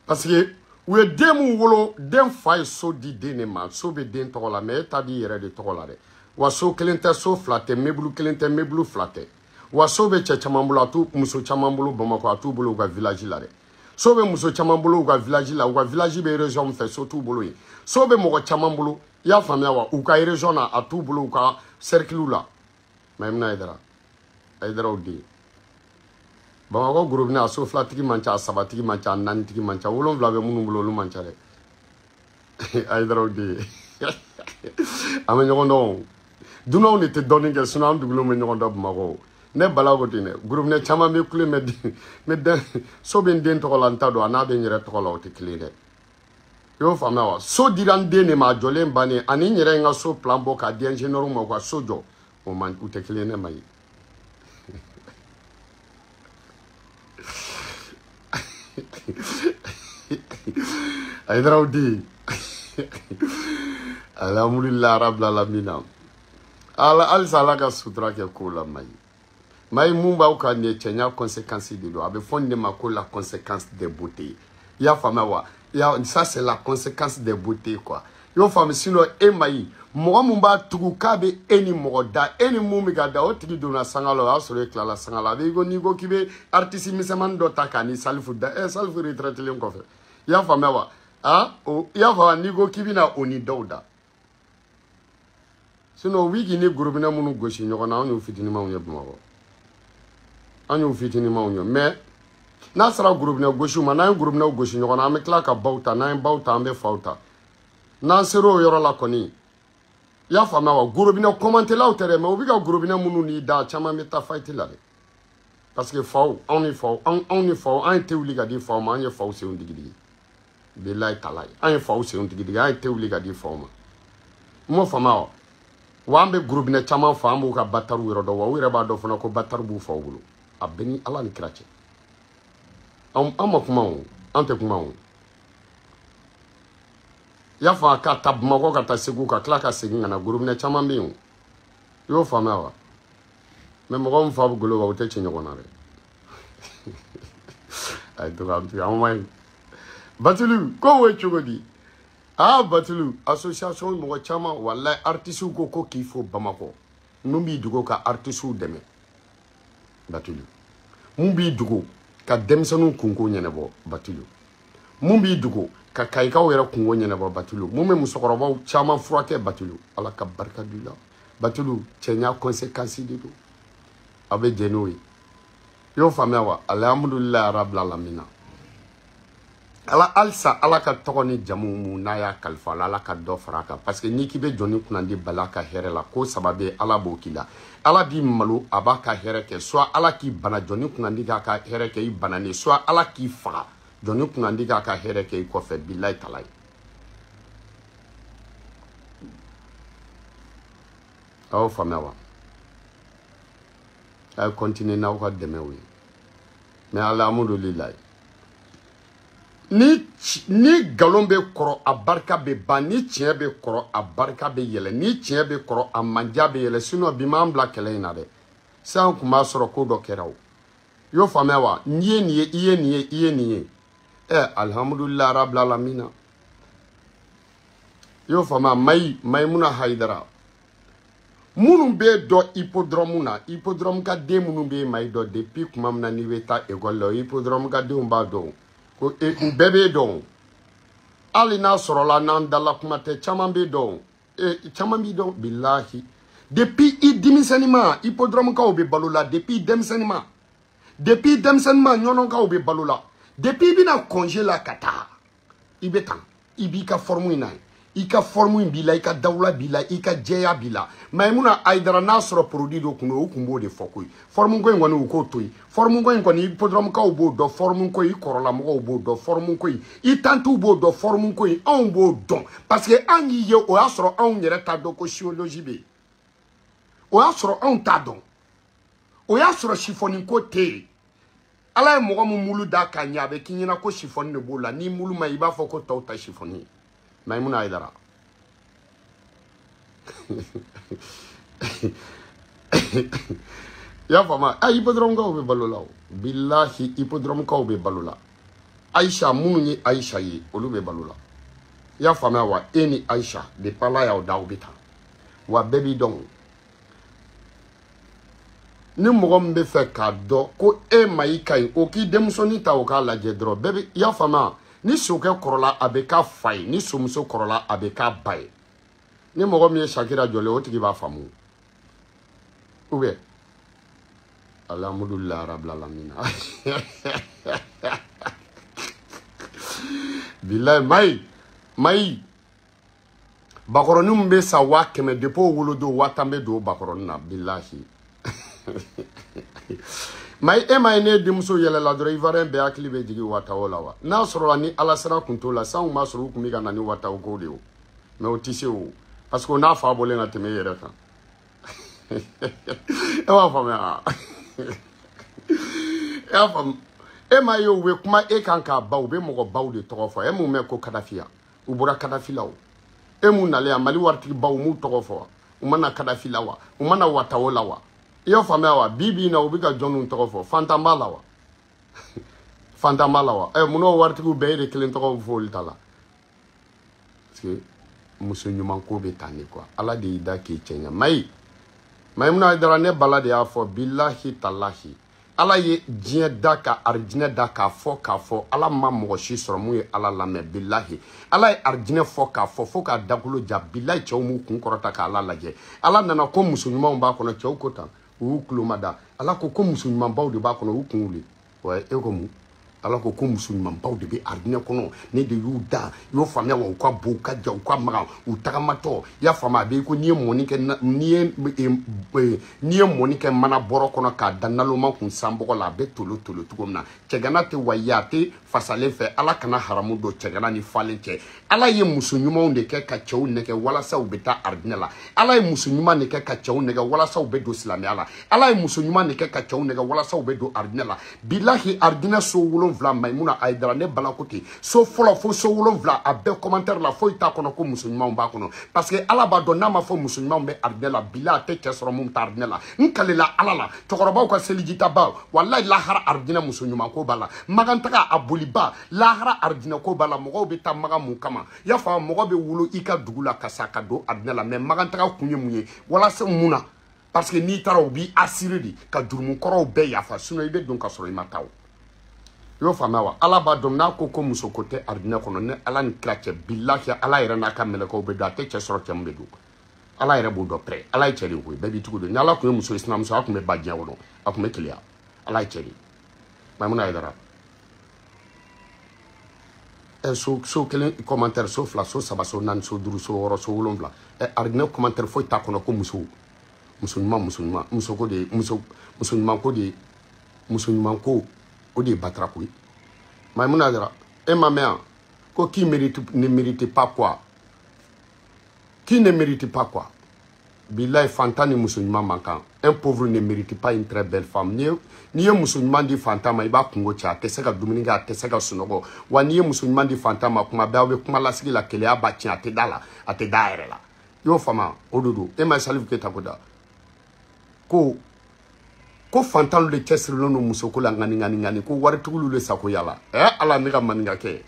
parce que u ye den mun wolo den fa ye so di den de ma so bɛ den tɔgɔ la mais e ta b'i yɛrɛ de tɔgɔ la dɛ wa so kelen tɛ so fila tɛ mebulu kelen tɛ mebulu fila tɛ wa so bɛ cɛ caman bolo a t'u muso caman bolo Bamakɔ a t'u bolo u ka village la dɛ so bɛ muso caman bolo u ka village la u ka village bɛ région min fɛ so t'u bolo yen so bɛ mɔgɔ caman bolo i y'a faamuya wa u ka région na a t'u bolo u ka cercle la Maimouna Aidaraw den Bamakɔ gorobinɛ a so filatigi man ca a sabatigi man ca a naanitigi man ca 7 bɛ minnu bolo olu man ca dɛ Aidaraw den an bɛ ɲɔgɔn dɔn dunanw de tɛ dɔɔnin kɛ sinon an dugulenw bɛ ɲɔgɔn dɔn Bamakɔ ne bala ko ten dɛ gorobinɛ caman bɛ kule mais so bɛ n den tɔgɔ la n t'a dɔn a n'a bɛ n yɛrɛ tɔgɔ la o tɛ kelen dɛ i y'o faamuya wa so dira n den de ma a jɔlen bannen ani n yɛrɛ ye n ka so plan bɔ k'a di ingénieur ma u ka so jɔ u tɛ kelen ne ma ye Aïdara Odi. Alhamdulillah rabbil alamin. Alisa ala ka sutura kɛ ko la Maï mun b'aw ka ne cɛnya conséquence de do. A bɛ fɔ ne ma ko la conséquence des beautés. I y'a faamuya wa? Ça c'est la conséquence des beautés quoi. Y'o faamu sinon e Maï mɔgɔ mun b'a tugu k'a bɛ e ni mɔgɔ da e ni mun bɛ ka da o tigi donna sanga la o y'a sɔrɔ e tilala sanga la a bɛ n'i ko k'i bɛ artiste misɛnmanin dɔ ta k'a ni Salifu da Salifu retraitelen kɔfɛ. I y'a faamuya wa? I y'a faamuya n'i ko k'i bɛna o ni dɔw da. Sinon wiki ni groupinɛ minnu gosi ɲɔgɔn na an y'u fitinimanw ye Bamakɔ. An y'u fitinimanw ye mais n'a sera groupinɛ gosiw ma n'an ye groupinɛw gosi ɲɔgɔn na an bɛ tila ka baw ta n'an ye baw ta an bɛ faw ta. N'an sera o yɔrɔ la kɔni i y'a faamuya wa? Groupinɛ commentélaw tɛ dɛ mais u bɛ ka groupinɛ minnu n'i da caman bɛ taa fight la dɛ. Parce que faw anw ni faw an ye tɛ wuli ka di faw ma an ye faw senw digidigi. Bilahi talahi an ye faw senw digidigi an ye tɛ wuli ka di faw ma. M'o faamuya wa? Wa an bɛ groupinɛ caman fa an b'u ka bataru yɔrɔ dɔn wa u yɛrɛ b'a dɔn fana ko bataru b'u faw bolo. A bɛ ni Ala ni kira cɛ. An ma kuma o an tɛ kuma o. I y'a faamu ka taa Bamakɔ ka taa Segu ka tila ka segin ka na groupinɛ caman bɛ yen o. I y'o faamuya wa? Mais mɔgɔ min fa bɛ golo wa u tɛ ci ɲɔgɔn na dɛ. Ayi dɔgɔ an ma ɲi. Batulu ko o ye cogo di? Batulu association mɔgɔ caman wallahi artistes ko k'i fo Bamakɔ. Mun b'i dogo ka artistes dɛmɛ. Batulu. Mun b'i dogo ka denmisɛnninw kunko ɲɛnabɔ Batulu. Mun b'i dogo ka kayikaw yɛrɛ kunko ɲɛnabɔ Batulu. Mun bɛ musokɔrɔbaw caman furakɛ Batulu. Ala ka barika d'u la. Batulu cɛnya conséquence de do. A bɛ jɛ n'o ye. I y'o faamuya wa? Alhamdulillah rabbil alamin. Ala alisa ala ka tɔgɔ ni jamu mun n'a y'a kalifa ala ka dɔ fara kan parce que n'i k'i bɛ jɔni kunnandi bala ka hɛrɛ la ko sababu ala b'o k'i la ala b'i malo a b'a ka hɛrɛ kɛ soit ala k'i bana jɔni kunnandi k'a ka hɛrɛ kɛ i bananen soit ala k'i faga jɔni kunnandi k'a ka hɛrɛ kɛ i kɔfɛ bilahi talahi a y'o faamuya wa a ye continuer n'aw ka dɛmɛw ye mais alhamdulillah ni galon bɛ kɔrɔ a barika bɛ ban ni tiɲɛ bɛ kɔrɔ a barika bɛ yɛlɛ ni tiɲɛ bɛ kɔrɔ a manja bɛ yɛlɛ sinon bi m'an bila kɛlɛ in na dɛ sisan kun b'a sɔrɔ ko dɔ kɛra o i y'o faamuya wa n'i ye nin ye i ye nin ye i ye nin ye alhamdulillah rabbil alamin i y'o faamuya Maïmouna Haïdara minnu bɛ dɔn hippodrome na hippodrome ka den minnu bɛ Maï dɔn depuis kuma min na n'i bɛ taa école la hippodrome ka denw b'a dɔn ko u bɛɛ bɛ dɔn hali n'a sɔrɔla n'an dala kuma tɛ caman bɛ dɔn caman b'i dɔn bilahi depuis i denmisɛnnin ma hippodrome kaw bɛ balo la depuis denmisɛnnin ma ɲɔnɔnkaw bɛ balo la depuis i bɛna congé la ka taa i bɛ tan i b'i ka forme in na i ka forme in b'i la i ka dawula b'i la i ka jɛya b'i la Maïmouna Haïdara n'a sɔrɔ produit dɔ kun don o kun b'o de fɔ koyi forme ko in kɔni u k'o to yen forme ko in kɔni hippodrome kaw b'o dɔn forme ko in i kɔrɔlamɔgɔw b'o dɔn forme ko in i tantiw b'o dɔn forme ko in anw b'o dɔn parce que an y'i ye o y'a sɔrɔ anw yɛrɛ t'a dɔn ko chirurgie bɛ yen o y'a sɔrɔ anw t'a dɔn o y'a sɔrɔ chiffonni ko tɛ yen ala ye mɔgɔ min mulu d'a kan ɲɛ a bɛ k'i ɲɛna ko chiffonni de b'o la ni mulu ma i b'a fɔ ko tɔw ta chiffonni Maïmouna Haïdara y'a faamuya hippodrome kaw bɛ balo la o bilahi hippodrome kaw bɛ balo la Aïcha minnu ye Aïcha ye olu bɛ balo la y'a faamuya wa e ni Aïcha depuis ala y'aw da aw bɛ tan wa bɛɛ b'i dɔn ni mɔgɔ min bɛ fɛ k'a dɔn ko e Maï ka ɲi o k'i denmusonin ta o k'a lajɛ dɔrɔn bɛɛ bɛ y'a faamuya ni sokɛ kɔrɔla a bɛ k'a fa ye ni somuso kɔrɔla a bɛ k'a ba ye ni mɔgɔ min ye Shakira jɔlen o tigi b'a faamu ou bien alhamdulillah rabbil alamin bilahi Maï bakɔrɔnin min bɛ sa 100 depuis o wolodon 10 bɛ don o bakɔrɔnin na bilahi Maï Maï ne denmuso yɛlɛla dɔrɔn ivoirien bɛɛ hakili bɛ jigin watawo la wa n'a sɔrɔla ni ala sera kun t'o la sanw b'a sɔrɔ u kun bɛ ka na ni watawo ko de o mais o tɛ se o parce que o n'a fa bɔlen ka tɛmɛ e yɛrɛ kan e b'a faamuya e y'a faamu e ma yo we kuma e kan ka ba u be mogo baw de tɔgɔ fɔ e mun mɛ ko Kadafiya u bɔra Kadafi la o e mun nale ya Mali waritigi baw mu tɔgɔ fɔ u mana Kadafi la wa u mana Watawo la wa i y'o faamuya wa bibi na u bɛ ka jɔnw tɔgɔ fɔ Fantan b'a la wa Fantan b'a la wa mun n'o waritigiw bɛɛ e de kelen tɔgɔ fɔ olu ta la parce que muso ɲuman ko bɛ tan de quoi Ala de y'i da k'i cɛ ɲɛ Maïmouna Haidara ne bala de y'a fɔ billahi talahi Ala ye diɲɛ da ka arijinɛ da k'a fɔ Ala ma mɔgɔ si sɔrɔ mun ye Ala lamɛn billahi Ala ye arijinɛ fɔ k'a fɔ fo k'a dakolo ja billahi cɛw m'u kun kɔrɔta k'a Ala lajɛ Ala nana ko muso ɲumanw b'a kɔnɔ cɛw ko tan u y'u kulo ma da Ala ko muso ɲumanbaw de b'a kɔnɔ u kun wuli ouais e ko mun Ala ko muso ɲumanbaw de bɛ arijinɛ kɔnɔ ne de y'u da y'o faamuya wa u ka bon u ka ja u ka magan u tagamatɔ i y'a faamu a bɛ ko n'i ye mɔni kɛ mana bɔrɔ kɔnɔ k'a da naloma kun sanbɔgɔ la a bɛ tolo cogo min na cɛgana tɛ wayi a tɛ fasalen fɛ Ala kana haramu don cɛgana ni falen cɛ Ala ye muso ɲumanw de kɛ ka cɛw nɛgɛ walasa u bɛ taa arijinɛ la Ala ye muso ɲuman de kɛ ka cɛw nɛgɛ walasa u bɛ don silamɛya la Ala ye muso ɲuman de kɛ ka cɛw nɛgɛ walasa u bɛ don arijinɛ la bilahi arijinɛ so 7 Maïmouna Haidara ne balako ten so fɔlɔ fo so 7 a bɛɛ commentaire la foyi t'a kɔnɔ ko muso ɲumanw b'a kɔnɔ parce que Ala b'a dɔn n'a ma fɔ muso ɲumanw bɛ arijinɛ la bilahi a tɛ cɛ sɔrɔ mun tɛ arijinɛ la n kalela Ala la cɛkɔrɔbaw ka selijita ba wallahi lahara arijinɛ muso ɲuman ko b'a la magantaga a boliba lahara arijinɛ ko b'a la mɔgɔw bɛ taa magan mun kama i y'a faamu mɔgɔ bɛ wolo i ka dugu la ka sa ka don arijinɛ la mais magantaga kun ye mun ye walasa mun na parce que n'i taara u b'i assurer de ka jurumukɔrɔw bɛɛ yafa sinon i bɛ don ka sɔrɔ i ma taa o y'o faamuya wa Ala b'a dɔn n'a ko muso ko tɛ arijinɛ kɔnɔ ne Ala ni kira cɛ billahi Ala yɛrɛ n'a ka mɛlɛkɛw bɛ don a tɛ cɛ sɔrɔ cɛ min bɛ don Ala yɛrɛ b'o dɔn prêt Ala ye cɛ de koyi bɛɛ b'i tugu don ni Ala tun ye muso ye sinamuso a tun bɛ ba diɲɛ kɔnɔ a tun bɛ keleya Ala ye cɛ de Maïmouna Haidara so kelen commentaire so 2 so 3 so 4 so 5 so 6 so 7 arijinɛ commentaire foyi t'a kɔnɔ ko muso ɲuman ko o de battra koyi Maïmouna Haidara e ma mɛn ko qui ne mérite pas quoi qui ne mérite pas quoi billahi fantan ni muso ɲuman man kan un pauvre ne mérite pas une très belle femme n'i ye muso ɲuman di fantan ma i b'a kungo cɛ a tɛ se ka dumuni kɛ a tɛ se ka sunɔgɔ wa n'i ye muso ɲuman di fantan ma kuma bɛɛ aw bɛ kuma lasigi la keleya b'a tiɲɛ a tɛ da la a tɛ da a yɛrɛ la i y'o faamu o de don e ma Salifu Keyita ko da ko fantanlu de cɛsirilen don muso ko la ŋani ko waritigiw de sagoya la Ala ne ka maninka kɛ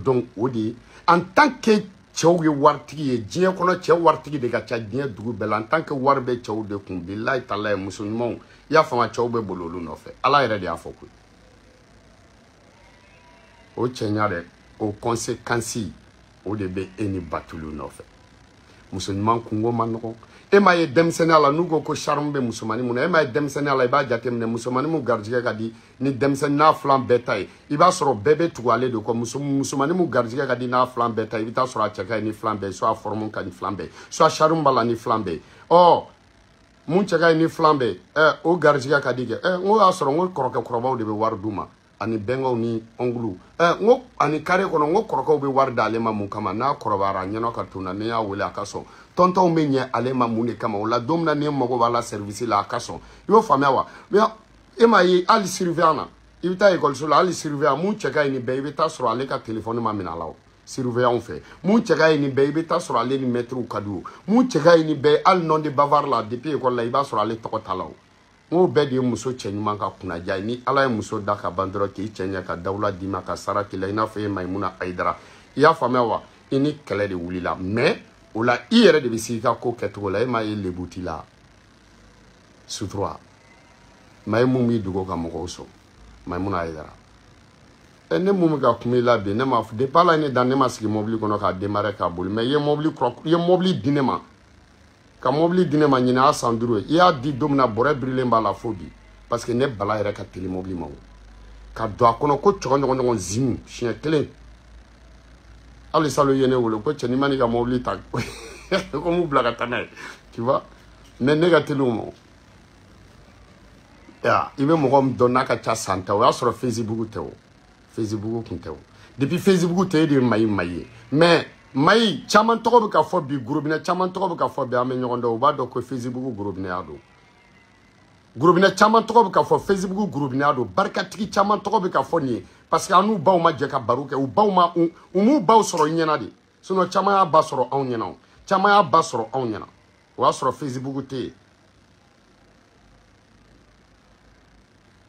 donc o de en tant que cɛw ye waritigi ye diɲɛ kɔnɔ cɛ waritigi de ka ca diɲɛ dugu bɛɛ la en tant que wari bɛ cɛw de kun billahi talahi muso ɲumanw i y'a faamu cɛw bɛ boli olu nɔfɛ Ala yɛrɛ de y'a fɔ koyi o cɛɲa dɛ o conséquence o de bɛ e ni Batulu nɔfɛ muso ɲuman kungo ma nɔgɔn e m'a ye denmisɛnninya la n'u ko charme bɛ musomanin mun na e m'a ye denmisɛnninya la i b'a jateminɛ musomanin mun garijɛgɛ ka di ni denmisɛnnin n'a filan bɛɛ ta ye i b'a sɔrɔ bɛɛ bɛ tugu ale de kɔ musomanin mun garijɛgɛ ka di n'a filan bɛɛ ta ye i bɛ taa sɔrɔ a cɛ ka ɲi ni filan bɛɛ ye soit forme ka ni filan bɛɛ ye soit charme b'a la ni filan bɛɛ ye mun cɛ ka ɲi ni filan bɛɛ ye o garijɛgɛ ka di kɛ n ko y'a sɔrɔ n ko kɔrɔkɛ kɔrɔbaw de bɛ wari d'u ma ani bɛnkɛw ni ongulu n ko ani carré kɔnɔ n ko kɔrɔkɛw bɛ wari d'ale ma mun kama n'a kɔrɔbayara ɲɛna ka to na ne y'a wele a ka sɔn tonton bɛ ɲɛ ale ma mun de kama o la don min na ne mago b'a la service la a ka sɔn i y'o faamuya wa e m'a ye hali surveillant na i bɛ taa ekɔliso la hali surveillant mun cɛ ka ɲi nin bɛɛ i bɛ taa sɔrɔ ale ka téléphone ma minɛ a la o surveillant fɛ mun cɛ ka ɲi nin bɛɛ i bɛ taa sɔrɔ ale ni maître ka di o mun cɛ ka ɲi nin bɛɛ hali non de bavard la depuis école la i b'a sɔrɔ ale tɔgɔ t'a la o n k'o bɛɛ de ye muso cɛ ɲuman ka kunnaja ye ni Ala ye muso da ka ban dɔrɔn k'i cɛ ɲɛ ka dawula d'i ma ka sara k'i la i n'a fɔ e Maïmouna Haidara i y'a faamuya wa i ni kɛlɛ de wulila mais o la i yɛrɛ de bɛ sigi i ka ko kɛcogo la e m'a ye lebu t'i la sutura maa mun b'i dogo ka mɔgɔw sɔn Maïmouna Haidara ne mun bɛ ka kuma i la bi ne ma depuis Ala ye ne dan ne ma sigi mobili kɔnɔ k'a démarrer k'a boli mais i ye mobili di ne ma ka mobili di ne ma ɲinɛ a san 5 ye i y'a di don min na bɔrɛ birilen b'a la fo bi parce que ne bala yɛrɛ ka teli mobili ma o ka don a kɔnɔ ko ɲɔgɔn zimu siɲɛ 1 hali salo ye ne wele ko cɛ ni ma n'i ka mobili ta ko m'u bila ka taa n'a ye tu vois mais ne ka teli o ma i bɛ mɔgɔ min dɔn n'a ka ca san ta o y'a sɔrɔ Facebook tɛ o Facebook kun tɛ o depuis Facebook tɛ e de ye Mayi ye mais Mayi caman tɔgɔ bɛ ka fɔ bi groupe caman tɔgɔ bɛ ka fɔ bi an bɛ ɲɔgɔn dɔn o b'a dɔn ko Facebook groupe ya don Groupina chaman tɔgɔ bɛ ka fɔ Facebook groupina do barikatigi chaman tɔgɔ bɛ ka fɔ nin ye parce que anu baw ma jɛ ka baro kɛ u baw ma u m'u baw sɔrɔ ɲɛna de sinon chaman y'a ba sɔrɔ anw ɲɛna chaman y'a ba sɔrɔ anw ɲɛna o y'a sɔrɔ Facebook tɛ yen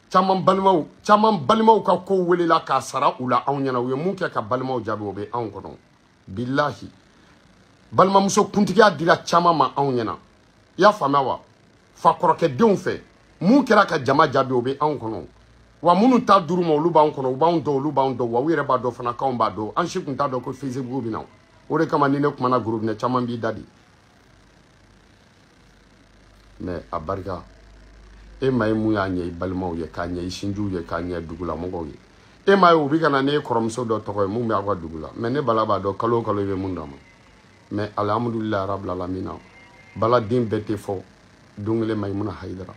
chaman balimaw ka ko welela k'a sara u la anw ɲɛna u ye mun kɛ ka balimaw jaabi o bɛ anw kɔnɔ bilahi balimamuso kuntigiya dira chaman ma anw ɲɛna i y'a faamuya wa fa kɔrɔkɛdenw fɛ mun kɛra ka jama jaabi o bɛ anw kɔnɔ wa minnu ta duuru ma olu b'anw kɔnɔ u b'anw dɔn olu b'anw dɔn wa u yɛrɛ b'a dɔn fana k'anw b'a dɔn an si tun t'a dɔn ko Facebook bɛ na o de kama ni ne kumana groupe ne caman b'i da di mais a barika e ma ye mun y'a ɲɛ i balimaw ye k'a ɲɛ i sinjiw ye k'a ɲɛ dugulamɔgɔw ye e ma ye u bɛ ka na ne ye kɔrɔmuso dɔ tɔgɔ ye mun bɛ aw ka dugu la mais ne bala b'a dɔn kalo o kalo i bɛ mun d'a ma mais alhamdulilayi rabil alamina bala den bɛɛ tɛ fɔ don kelen Mayimuna Hayidara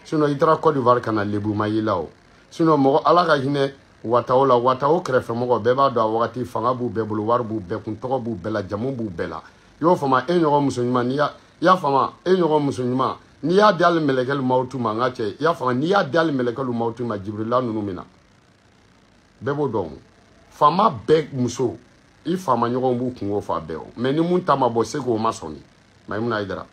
sinon i taara Côte d'Ivoire ka na lebu ma y'i la o sinon mɔgɔ ala ka hinɛ Watawo la Watawo kɛrɛfɛ mɔgɔ bɛɛ b'a dɔn a wagati fanga b'u bɛɛ bolo wari b'u bɛɛ kun tɔgɔ b'u bɛɛ la jamu b'u bɛɛ la i y'o faamu e ɲɔgɔn muso ɲuman n'i y'a faamu e ɲɔgɔn muso ɲuman n'i y'a di hali mɛlɛkɛlu mawutu ma n ka cɛ i y'a faamu n'i y'a di hali mɛlɛkɛlu mawutu ma Jibirila ninnu min na bɛɛ b'o dɔn faama bɛɛ muso i faama ɲɔgɔn b'u kungo fa bɛɛ o mais ni mun ta ma bɔ se k'o ma sɔn Mayimuna Hayidara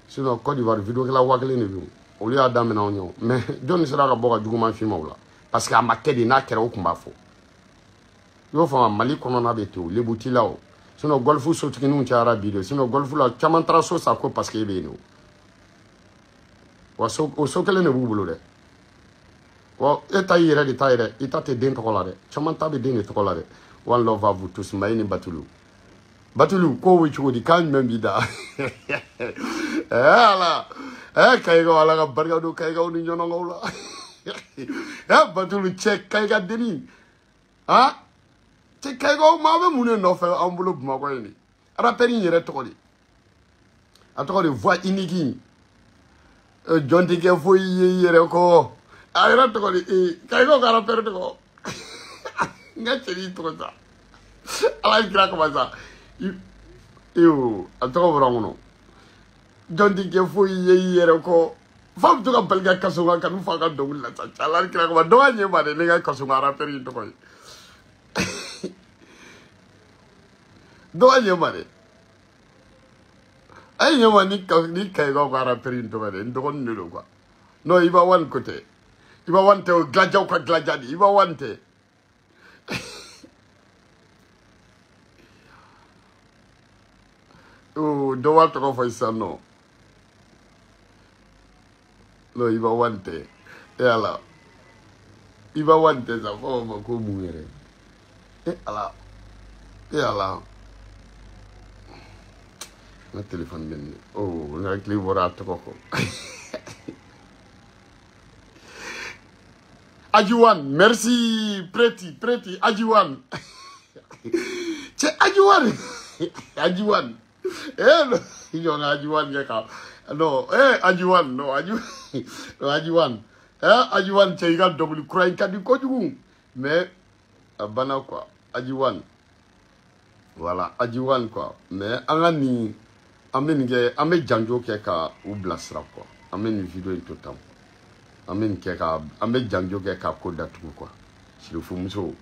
sinon Côte d'Ivoire vidéo kɛla 1000 de bɛ olu y'a daminɛ anw ɲɛ mais jɔnni sera ka bɔ ka juguman f'i ma o la parce que a ma kɛ de n'a kɛra o tun b'a fɔ i y'o faamu Mali kɔnɔna bɛ ten o lebu t'i la o sinon golfu sotigininw cayara bi de sinon golfu la caman taara so sa ko parce que e bɛ yen o wa o so kelen de b'u bolo dɛ wa e ta y'i yɛrɛ de ta yɛrɛ i ta tɛ den tɔgɔ la dɛ caman ta bɛ den de tɔgɔ la dɛ one love à vous tous Mayi ni Batulu ko bɛ cogo di k'a ɲuman b'i da ala Kayigaw ala ka barika don Kayigaw ni ɲɔnɔnkaw la Batulu cɛ Kayiga denni cɛ Kayigaw maa bɛ mun de nɔfɛ an bolo Bamakɔ yen de rappeur in yɛrɛ tɔgɔ de a tɔgɔ de voix unique jɔn tɛ kɛ foyi ye i yɛrɛ kɔ a yɛrɛ tɔgɔ de Kayigaw ka rappeur tɔgɔ n ka cɛnin tɔgɔ sa ala kira kama sa a tɔgɔ bɔra n kɔnɔ jɔn tɛ kɛ foyi ye i yɛrɛ kɔ fa bɛ to ka bali ka kaso kan ka n'u fa ka dɔnkili la sa ala kira kama dɔ ka ɲɛ ma de ne ka kaso kan rappeur in tɔgɔ ye dɔ ka ɲɛ ma de a ye ɲɛ ma ni Kayigaw ka rappeur in tɔgɔ de n dɔgɔnin de don quoi non Iba One ko tɛ Iba One tɛ o dilanjaw ka dilanja de Iba One tɛ dɔ b'a tɔgɔ fɔ sisan nɔ non Iba One tɛ e ala Iba One tɛ sa fɔ b'a fɔ ko mun yɛrɛ e ala n ka téléphone bɛ nin n hakili bɔra a tɔgɔ kɔ Ajiwan merci Preti Ajiwan cɛ Ajiwan ɲɔgɔn Ajiwan kɛ ka non Ajiwan non Ajiwan cɛ i ka dɔnkili kura in ka di kojugu mais a banna quoi Ajiwan voilà Ajiwan quoi mais an ka nin an bɛ nin kɛ an bɛ janjo kɛ ka u bilasira quoi an bɛ nin video in to tan an bɛ nin kɛ ka an bɛ janjo kɛ ka ko datugu quoi sirifumuso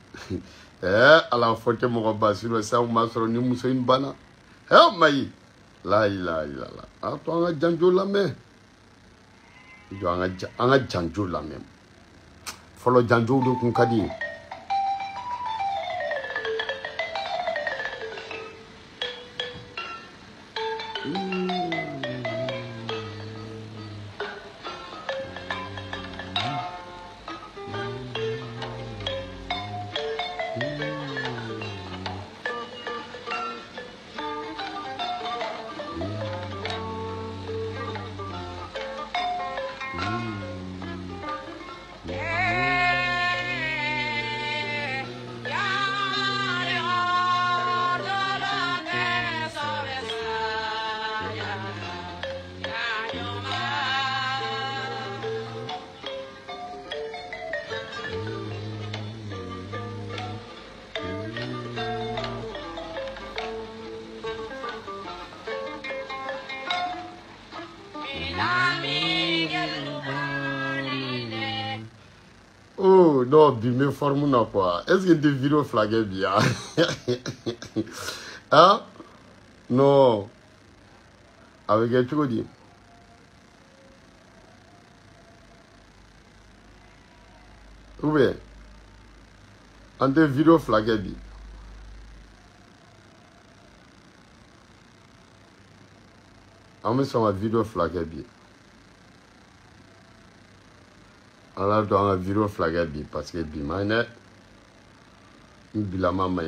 ala fɔ tɛ mɔgɔ ba sinon sisan m'a sɔrɔ ni muso in banna Mayi la ilaha illallah a to an ka janjo lamɛn jɔ an ka janjo lamɛn fɔlɔ janjow de kun ka di ye vidéo, non, bimé forme non quoi. Est-ce que des vidéos flaguées bien? Hein? Non. Avec un truc dit. Ou bien, en des vidéos flaguées bien. On met sur ma vidéo flaguée bien. On a dans la vidéo flaguée bien parce que bien, il la maman.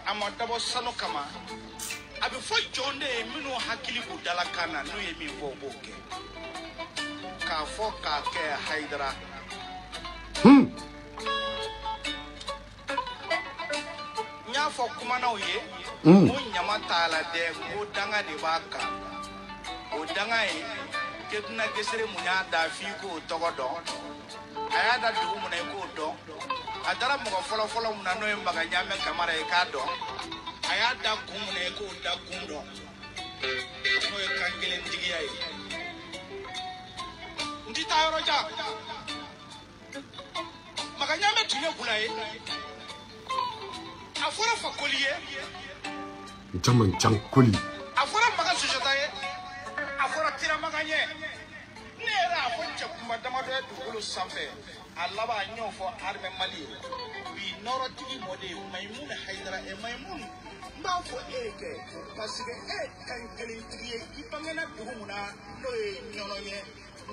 Amadabo sano kama. Abi fo jonde minu hakili bu dala kana no ye mi fo boke. Ka fo ka ke Haidara. Nya fo kuma na oye. Mo nyama tala de mo danga de baka. O danga e keduna kesere munya da fi ko togodo. Aya da du mu na ko do. Adara mo folo folo mu na no e mbaga nyame kamara e ka do. Aya da kumune ko da kundo no e kankele ndigiya yi ndi tayoro ja maganya me tunye bulaye afora fakoliye jaman jankoli afora maga sujata ye afora tira maganye ne era afonche kuma dama do dugulu sampe alaba nyofo arme mali bi noro tigi mode Maimuna Haidara e Maimuna Bafo eke parce que kan kelintrie ipangena dugumuna no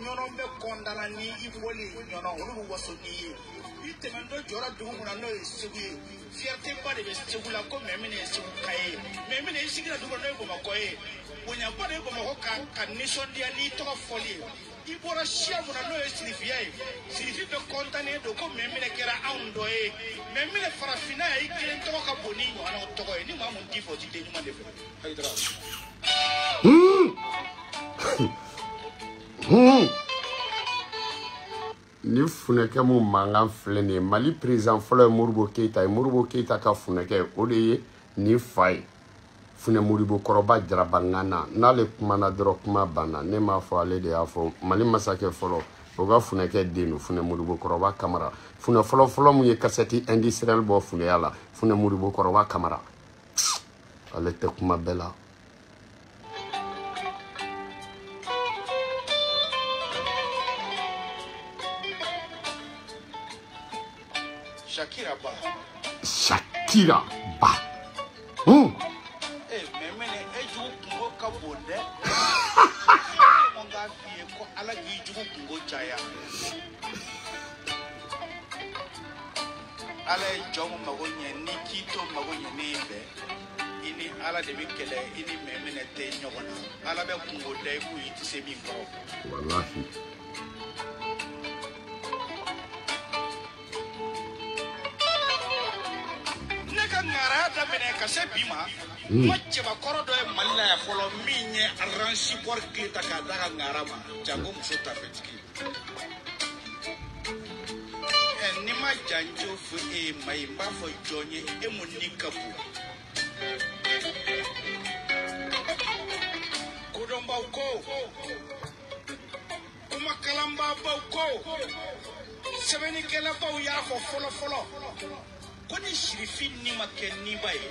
nyono be kondana ni iboli nyono olu waso ni itemendo jora dugumuna no sigi fierté pas de segula ko memene segu kai memene sigira dugumuna no ko e wonya pa de ko mo kan nation dia ni to folie ibora shia muna no silifia silifi be kontane do ko memene kera aundo e memene farafina e kelen to ka boni wana to ko ni mamu difo ti de nyuma de Haidara ni funeke mu mangan filɛ nin ye Mali président fɔlɔ ye Modibo Keita ye Modibo Keita ka funeke o de ye ni fa ye Fune Modibo kɔrɔba Jarabangana n'ale kumana dɔrɔn kuma banna ne m'a fɔ ale de y'a fɔ Mali masakɛ fɔlɔ o ka funeke den don Fune Modibo kɔrɔba Kamara fune fɔlɔ mun ye kasɛti industriel bɔ funeya la Fune Modibo kɔrɔba Kamara ale tɛ kuma bɛɛ la Shakira Ba memene eju kungo ka bonde monga fie ko ala gi ju kungo jaya ala jomo magonye ni kito magonye nebe ini ala de bikele ini memene te nyogona ala be kungo dai ku yiti se mi ko wallahi Narada mene kase bima mache ba korodo e malla ya folo minye arrange por klita ka daga ngarama jango musuta fetiki ni ma janjo fu e mai ba fo jonye e munikapu kodomba ko kuma kalamba ba ko sebeni kala ba ya fo folo Koni shirifi ni make ni baye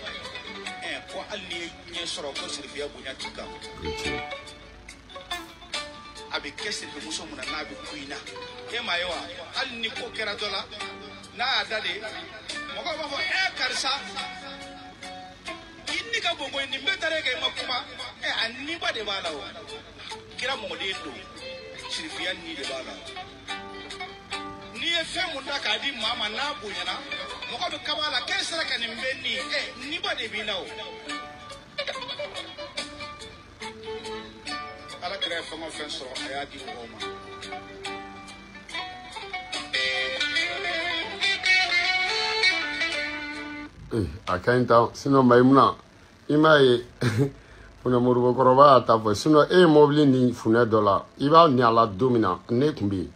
ko alli nye soro ko shirifi ya bunya tika abi kesi de muso muna na bi kuina mayewa alni ko kera dola na adade mo ko ba fo karsa inni ka bongo ni betare ke makuma anni ba de bala o kira mo de do shirifi ya ni de bala ni e fe mo da ka di mama na bunya na Moko be kabala kesera kanimbenni ni ba de binao ala kire fa mo fen so aya di woma akanta sino Maimuna imaye Fune Modibo kɔrɔba ta fɔ sino mobili ni fune dɔ la I b'a ni ala domina ne kun bi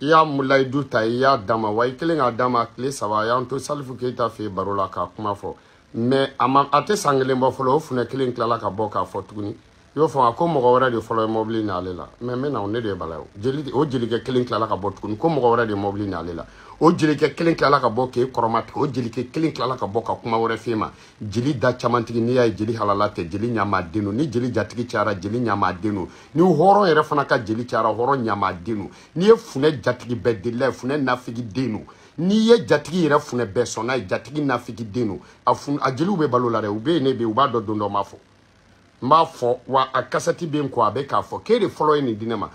I y'a mulayidu ta I y'a dama wa I kelen k'a dama tile 3 y'an to Salifu Keita fɛ baro la k'a kuma fɔ mais a tɛ san kelen bɔ fɔlɔ o funɛ kelen tilala ka bɔ k'a fɔ tuguni i y'o fɔ ko mɔgɔ wɛrɛ de fɔlɔ ye mobili n'ale la mais maintenant ne de ye bala ye o jelikɛ kelen tilala ka bɔ tuguni ko mɔgɔ wɛrɛ de ye mobili n'ale la o jelikɛ kelen tilala ka bɔ k'e kɔrɔmatigɛ o jelikɛ kelen tilala ka bɔ ka kuma wɛrɛ f'e ma jeli da camantigi n'i y'a ye jeli halala tɛ jeli ɲamaden don ni jeli jatigi cayara jeli ɲamaden don ni hɔrɔn yɛrɛ fana ka jeli cayara hɔrɔn ɲamaden don n'i ye funɛ jatigi bɛɛ delila ye funɛ nafigi den don n'i ye jatigi yɛrɛ funɛ bɛɛ sɔn n'a ye jatigi nafigi den don a jeliw bɛ balo la dɛ u bɛ yen ne bɛ yen u b'a dɔn don dɔ m'a fɔ n b'a fɔ wa a kasɛti bɛ n kɔ a bɛ k'a fɔ k'e de fɔlɔ ye nin di ne ma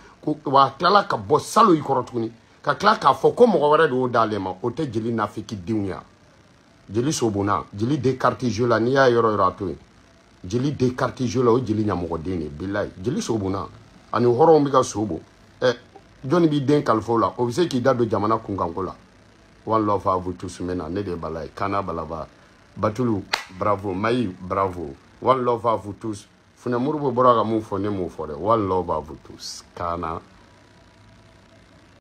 wa a tilala ka bɔ salon i kɔrɔ tuguni ka tila k'a fɔ ko mɔgɔ wɛrɛ de y'o d'ale ma o tɛ jeli nafiki denw ya jeli sobonna jeli Descartes jeu la n'i y'a yɔrɔ yɔrɔ a to yen jeli Descartes jeu la o jeli ɲamɔgɔden de bilayi jeli sobonna ani hɔrɔnw bɛ ka sobo jɔnni b'i den kalifa o la o bɛ se k'i da don jamana kunkanko la one love à vous tous maintenant ne de bala ye Kana Balaba Batulu bravo Maï bravo one love à vous tous funɛ Moribo bɔra ka mun fɔ ne m'o fɔ dɛ one love à vous tous Kana